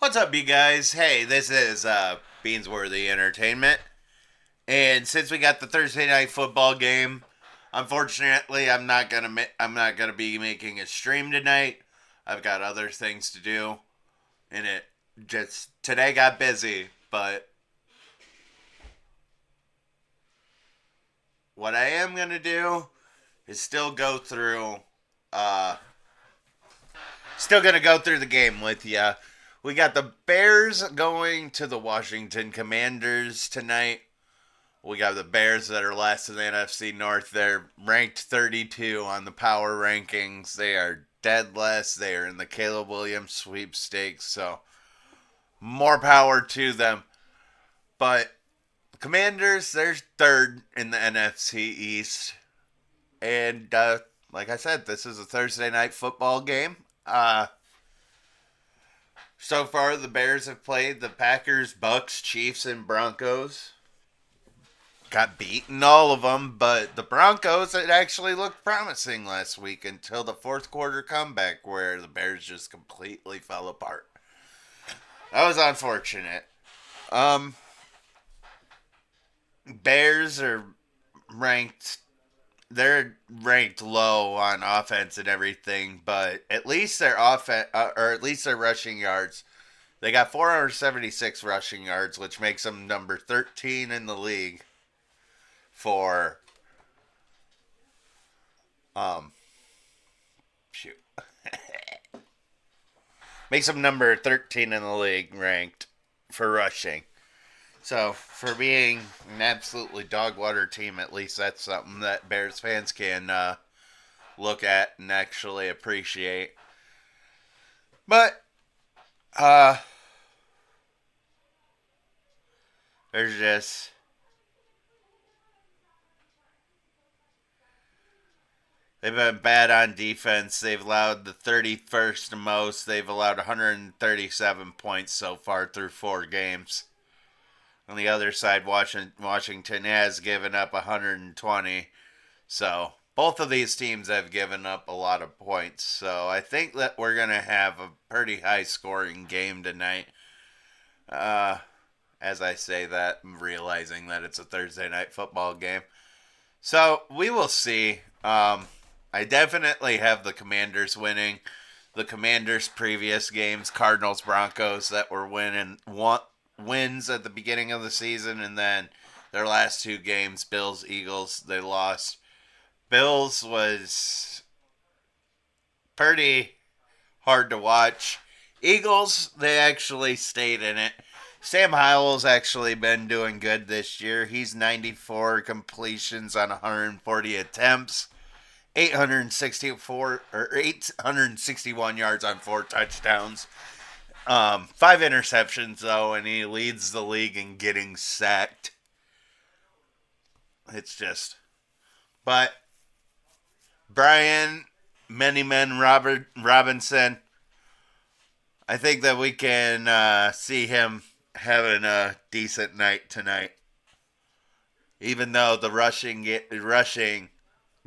What's up, you guys? Hey, this is Beansworthy Entertainment, and since we got the Thursday night football game, unfortunately, I'm not gonna be making a stream tonight. I've got other things to do, and it just today got busy. But what I am gonna do is uh, still gonna go through the game with you. We got the Bears going to the Washington Commanders tonight. We got the Bears that are last in the NFC North. They're ranked 32 on the power rankings. They are dead last. They are in the Caleb Williams sweepstakes. So more power to them. But Commanders, they're third in the NFC East. And like I said, this is a Thursday night football game. So far, the Bears have played the Packers, Bucks, Chiefs, and Broncos. Got beaten all of them, but the Broncos, it actually looked promising last week until the fourth quarter comeback where the Bears just completely fell apart. That was unfortunate. Um, Bears are ranked, they're ranked low on offense and everything, but at least their offense, or at least their rushing yards, they got 476 rushing yards, which makes them number 13 in the league for um shoot. Makes them number 13 in the league ranked for rushing. So, for being an absolutely dog water team, at least that's something that Bears fans can look at and actually appreciate. But, uh, there's just. They've been bad on defense. They've allowed the 31st most. They've allowed 137 points so far through 4 games. On the other side, Washington has given up 120. So both of these teams have given up a lot of points. So I think that we're going to have a pretty high scoring game tonight. Uh, as I say that, I'm realizing that it's a Thursday night football game. So we will see. I definitely have the Commanders winning. The Commanders' previous games, Cardinals, Broncos, that were wins at the beginning of the season, and then their last 2 games, Bills, Eagles, they lost. Bills was pretty hard to watch. Eagles, they actually stayed in it. Sam Howell's actually been doing good this year. He's 94 completions on 140 attempts, 861 yards on 4 touchdowns. 5 interceptions though, and he leads the league in getting sacked. It's just, but Brian Many Men Robinson, I think that we can see him having a decent night tonight. Even though the rushing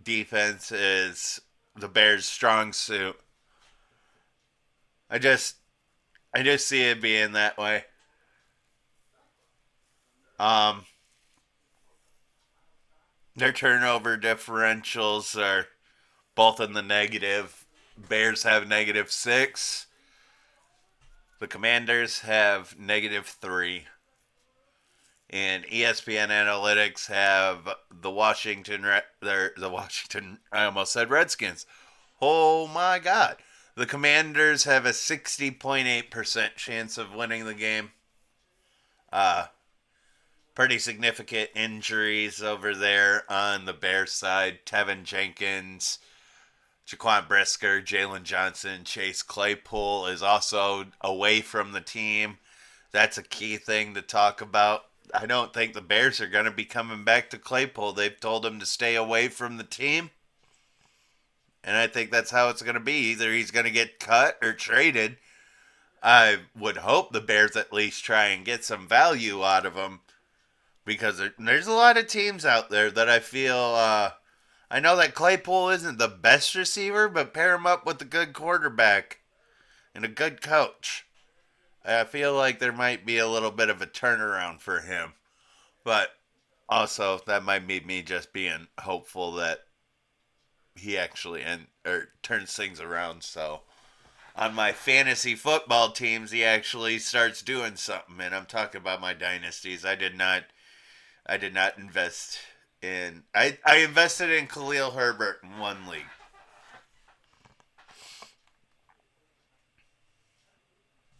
defense is the Bears' strong suit, I just I just see it being that way. Um, their turnover differentials are both in the negative. Bears have -6. The Commanders have -3. And ESPN Analytics have the Washington, I almost said Redskins. Oh my God. The Commanders have a 60.8% chance of winning the game. Uh, Pretty significant injuries over there on the Bears side. Tevin Jenkins, Jaquan Brisker, Jalen Johnson, Chase Claypool is also away from the team. That's a key thing to talk about. I don't think the Bears are going to be coming back to Claypool. They've told him to stay away from the team. And I think that's how it's going to be. Either he's going to get cut or traded. I would hope the Bears at least try and get some value out of him because there's a lot of teams out there that I feel. I know that Claypool isn't the best receiver, but pair him up with a good quarterback and a good coach. I feel like there might be a little bit of a turnaround for him, but also that might be me just being hopeful that he actually turns things around. So on my fantasy football teams, he actually starts doing something. And I'm talking about my dynasties. I did not invest in. I invested in Khalil Herbert in one league.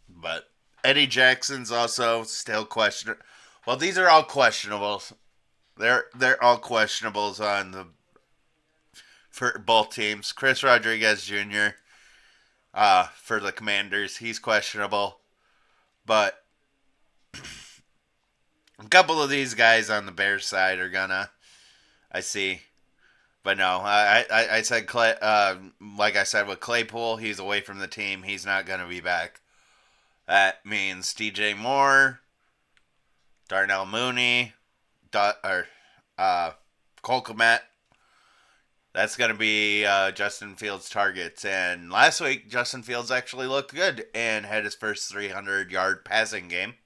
But Eddie Jackson's also still questionable. Well, these are all questionable. They're all questionables on the for both teams. Chris Rodriguez Jr. For the Commanders, he's questionable. But a couple of these guys on the Bears side are gonna. I see. But no, I said like I said with Claypool, he's away from the team. He's not gonna be back. That means DJ Moore, Darnell Mooney, or Cole Kmet. That's going to be Justin Fields' targets. And last week, Justin Fields actually looked good and had his first 300-yard passing game.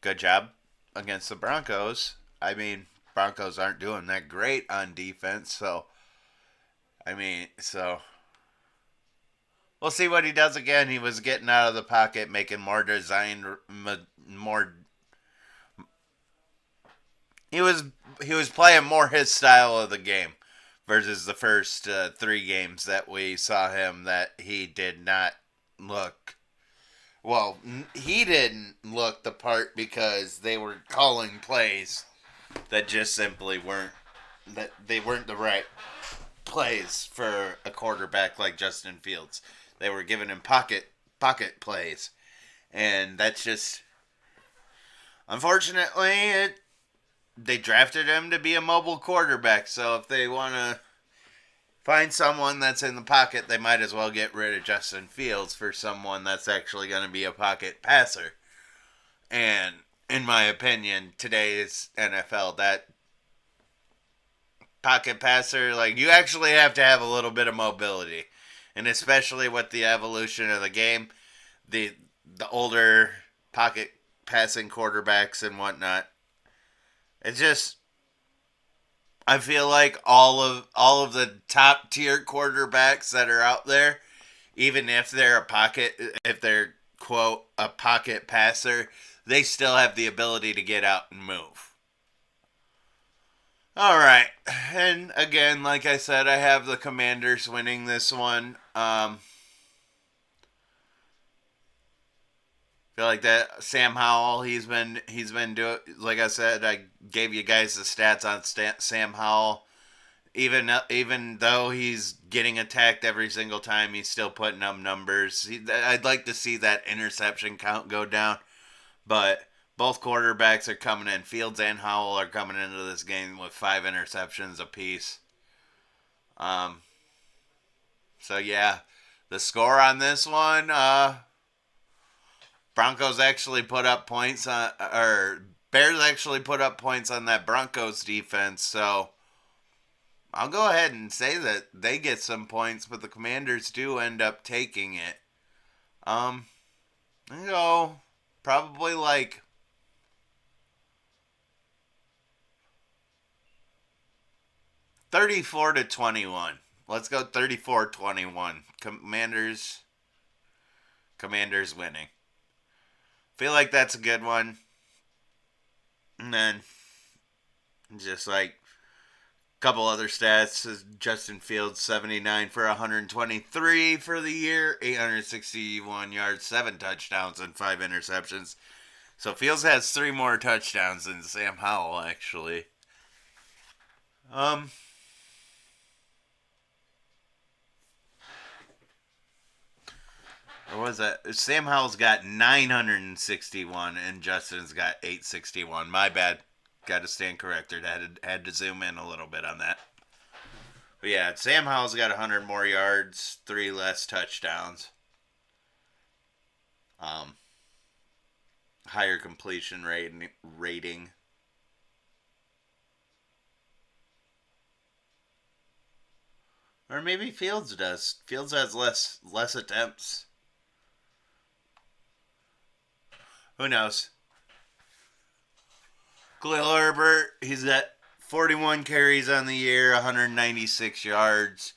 Good job against the Broncos. I mean, Broncos aren't doing that great on defense, so we'll see what he does again. He was getting out of the pocket, making more. He was playing more his style of the game versus the first three games that we saw him that he did not look. Well, he didn't look the part because they were calling plays that just simply weren't that they weren't the right plays for a quarterback like Justin Fields. They were giving him pocket plays, and that's just unfortunately they drafted him to be a mobile quarterback. So if they want to find someone that's in the pocket, they might as well get rid of Justin Fields for someone that's actually going to be a pocket passer. And in my opinion, today's NFL, that pocket passer, like you actually have to have a little bit of mobility. And especially with the evolution of the game, the older pocket passing quarterbacks and whatnot, it's just I feel like all of the top tier quarterbacks that are out there, even if they're quote a pocket passer, they still have the ability to get out and move. All right, and again, like I said, I have the Commanders winning this one. Feel like that Sam Howell, he's been doing. Like I said, I gave you guys the stats on Sam Howell. Even though he's getting attacked every single time, he's still putting up numbers. I'd like to see that interception count go down, but both quarterbacks are coming in. Fields and Howell are coming into this game with 5 interceptions apiece. Um, so yeah, the score on this one, Broncos actually put up points on, or Bears actually put up points on that Broncos defense. So I'll go ahead and say that they get some points, but the Commanders do end up taking it. Um, you know, probably like 34-21. Let's go 34-21. Commanders winning. Feel like that's a good one. And then just like couple other stats. Justin Fields, 79 for 123 for the year, 861 yards, 7 touchdowns, and 5 interceptions. So Fields has 3 more touchdowns than Sam Howell, actually. Um, or was that? Sam Howell's got 961 and Justin's got 861. My bad. Got to stand corrected. Had to zoom in a little bit on that. But yeah, Sam Howell's got 100 more yards, 3 less touchdowns. Um, Higher completion rating. Or maybe Fields does. Fields has less attempts. Who knows? Khalil Herbert, he's at 41 carries on the year, 196 yards.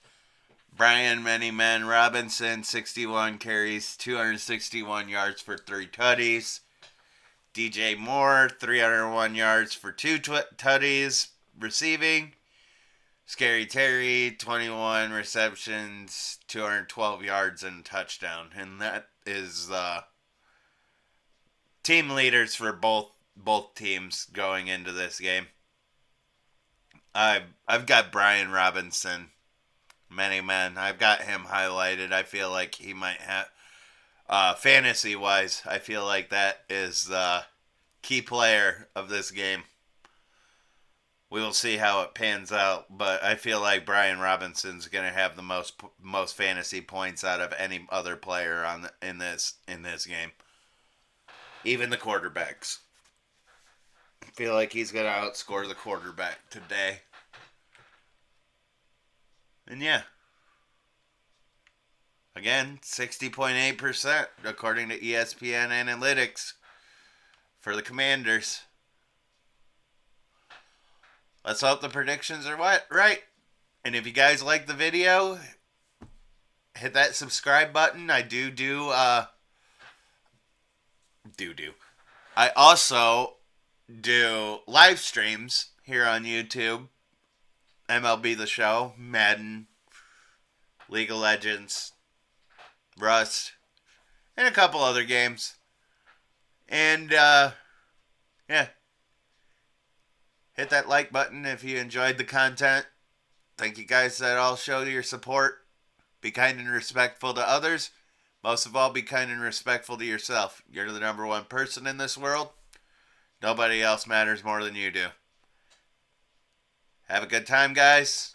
Brian Manyman Robinson, 61 carries, 261 yards for 3 tutties. DJ Moore, 301 yards for 2 tutties receiving. Scary Terry, 21 receptions, 212 yards and a touchdown. And that is team leaders for both teams going into this game. I've got Brian Robinson, Manyman. I've got him highlighted. I feel like he might have, fantasy wise, I feel like that is the key player of this game. We will see how it pans out, but I feel like Brian Robinson's going to have the most fantasy points out of any other player in this game. Even the quarterbacks. I feel like he's going to outscore the quarterback today. And yeah. Again, 60.8% according to ESPN Analytics for the Commanders. Let's hope the predictions are right. And if you guys like the video, hit that subscribe button. I do. I also do live streams here on YouTube. MLB The Show, Madden, League of Legends, Rust, and a couple other games. And, yeah. Hit that like button if you enjoyed the content. Thank you guys that all show your support. Be kind and respectful to others. Most of all, be kind and respectful to yourself. You're the number one person in this world. Nobody else matters more than you do. Have a good time, guys.